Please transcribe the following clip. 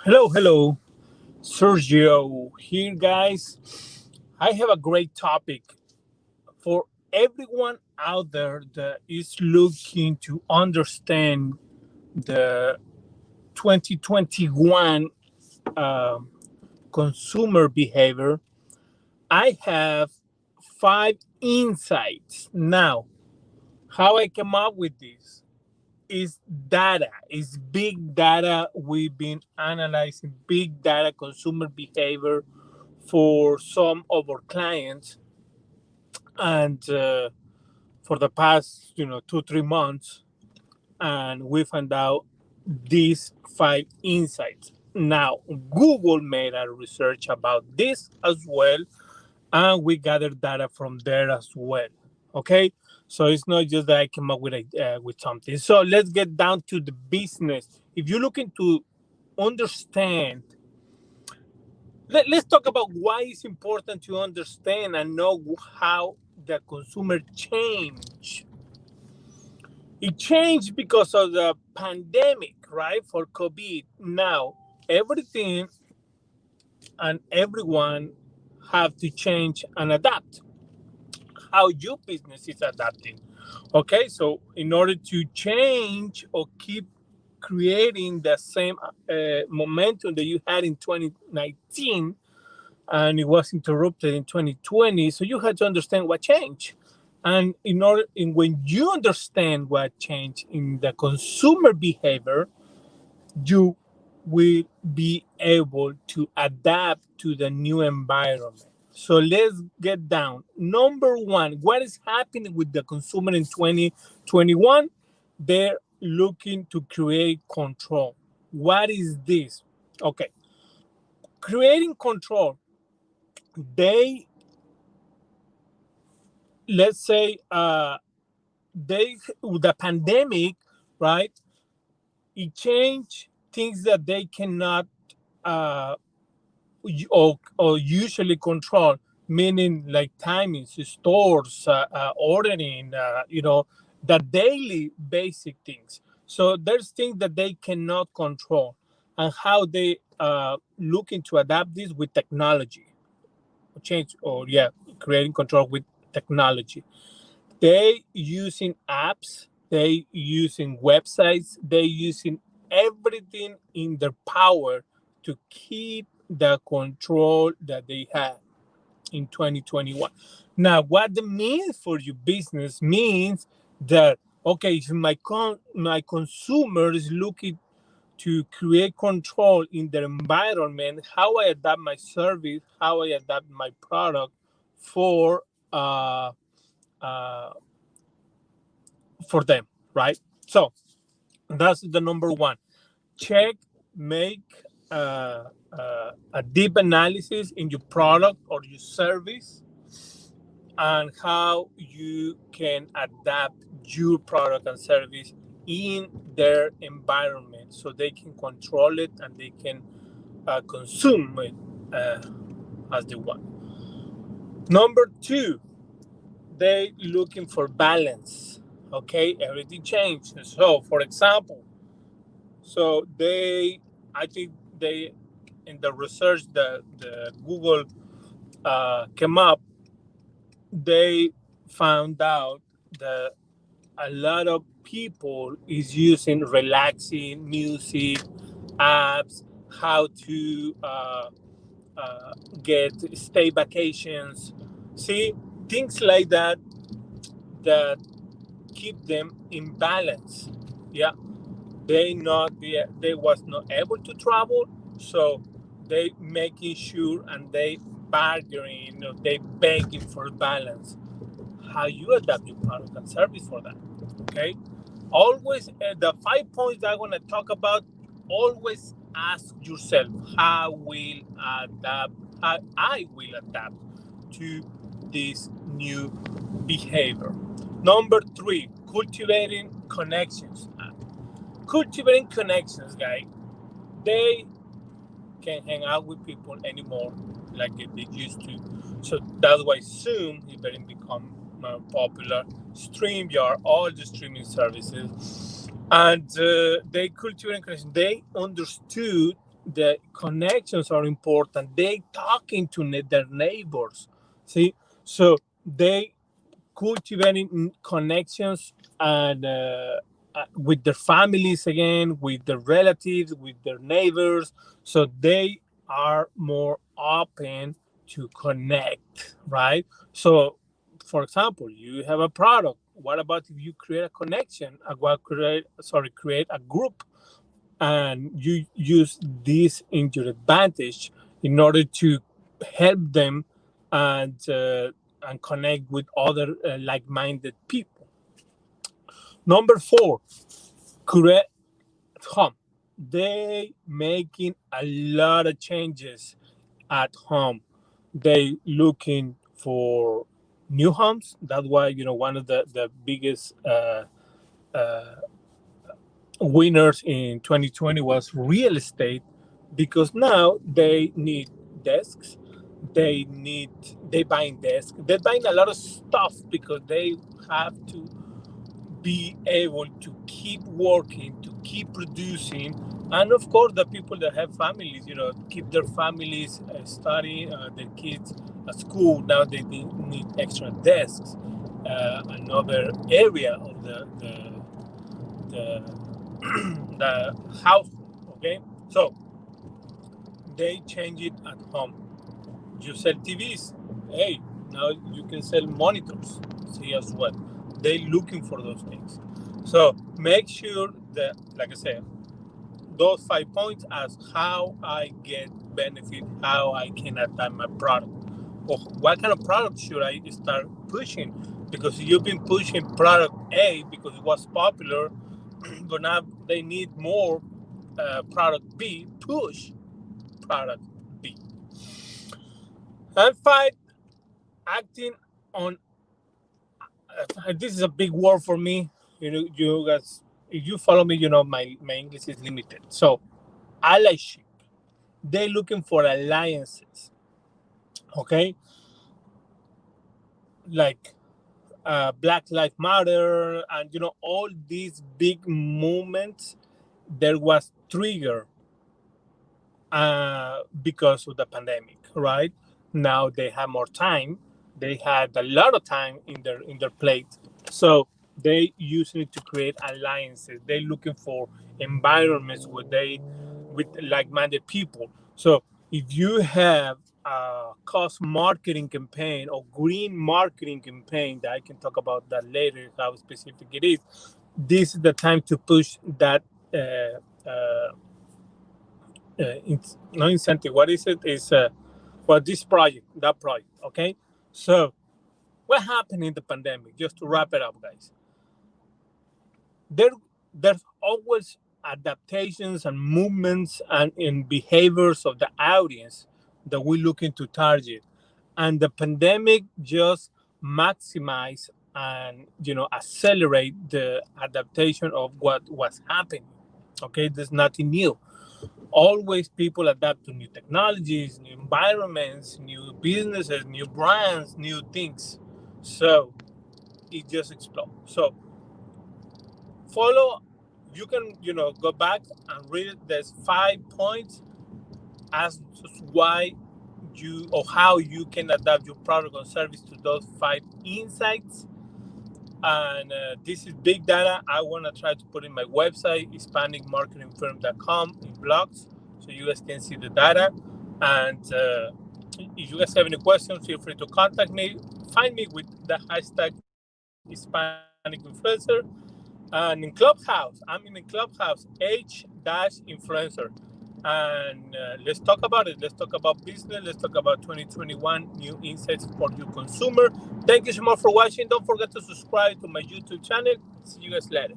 Hello, Sergio here, guys. I have a great topic for everyone out there that is looking to understand the 2021 um, consumer behavior. I have 5 insights. Now, how I came up with this is data, is big data. We've been analyzing big data consumer behavior for some of our clients, and for the past 2 3 months, and we found out these 5 insights. Now Google made a research about this as well, and we gathered data from there as well. Okay, so it's not just that I came up with something. So let's get down to the business. If you're looking to understand, let's talk about why it's important to understand and know how the consumer change. It changed because of the pandemic, right? For COVID. Now everything and everyone have to change and adapt. How your business is adapting. Okay, so in order to change or keep creating the same momentum that you had in 2019, and it was interrupted in 2020, so you had to understand what changed. And when you understand what changed in the consumer behavior, you will be able to adapt to the new environment. So let's get down. Number one, what is happening with the consumer in 2021? They're looking to create control. What is this? Okay, creating control. They, let's say, the pandemic, right? It changed things that they cannot uh, or usually control, meaning like timings, stores, ordering, the daily basic things. So there's things that they cannot control, and how they looking to adapt this with technology, change, or yeah, creating control with technology. They using apps, they using websites, they using everything in their power to keep the control that they had in 2021. Now, what that means for your business means that, okay, if my consumer is looking to create control in their environment, how I adapt my service, how I adapt my product for uh, uh, for them, right? So that's the number one. Check, make a deep analysis in your product or your service, and how you can adapt your product and service in their environment so they can control it and they can consume it as they want. Number two, they looking for balance. Okay, everything changed. So, for example, so I think they, in the research that the Google came up, they found out that a lot of people is using relaxing music apps, how to get stay vacations, see, things like that, that keep them in balance. Yeah, they was not able to travel, so they making sure and they bargaining, they begging for balance. How you adapt your product and service for that? Okay, always the 5 points I'm going to talk about. Always ask yourself, how I will adapt to this new behavior. Number three, cultivating connections. Cultivating connections, guys. They can't hang out with people anymore like they used to. So that's why Zoom is very become popular. StreamYard, all the streaming services, and they cultivating connections. They understood. the connections are important. They talking to their neighbors. See, so they cultivating connections and with their families again, with their relatives, with their neighbors. So they are more open to connect, right? So, for example, you have a product. What about if you create a connection? Create a group, and you use this in your advantage in order to help them and connect with other like-minded people. Number four, create home. They making a lot of changes at home. They looking for new homes. That's why one of the biggest winners in 2020 was real estate, because now they need desks, they buying desks, they're buying a lot of stuff because they have to be able to keep working, to keep producing. And of course the people that have families, keep their families studying, their kids at school. Now they need extra desks, another area of the the house. Okay, so they change it at home. You sell TVs, hey, now you can sell monitors. See as well. They looking for those things. So make sure that, like I said, those 5 points as how I get benefit, how I can adapt my product, or what kind of product should I start pushing. Because you've been pushing product A because it was popular, but now they need more product B. Push product B. And five, acting on. This is a big word for me. You guys, if you follow me, my English is limited. So allyship. They're looking for alliances. Okay, like Black Lives Matter, and all these big movements. There was trigger because of the pandemic, right? Now they have more time. They had a lot of time in their plate, so they using it to create alliances. They're looking for environments with like-minded people. So if you have a cost marketing campaign or green marketing campaign, that I can talk about that later, how specific it is. This is the time to push that. It's no incentive. What is it? Is well, this project, that project. Okay. So what happened in the pandemic? Just to wrap it up, guys. There, there's always adaptations and movements and in behaviors of the audience that we're looking to target, and the pandemic just maximize and accelerate the adaptation of what was happening. Okay, there's nothing new. Always people adapt to new technologies, new environments, new businesses, new brands, new things. So it just explodes. So follow, you can go back and read it. There's 5 points as to why you or how you can adapt your product or service to those 5 insights. And this is big data. I want to try to put in my website, HispanicMarketingFirm.com, in blogs, so you guys can see the data. And if you guys have any questions, feel free to contact me. Find me with the hashtag HispanicInfluencer. And in Clubhouse, I'm in the Clubhouse, H-Influencer. And let's talk about it. Let's talk about business. Let's talk about 2021 new insights for your consumer. Thank you so much for watching. Don't forget to subscribe to my YouTube channel. See you guys later.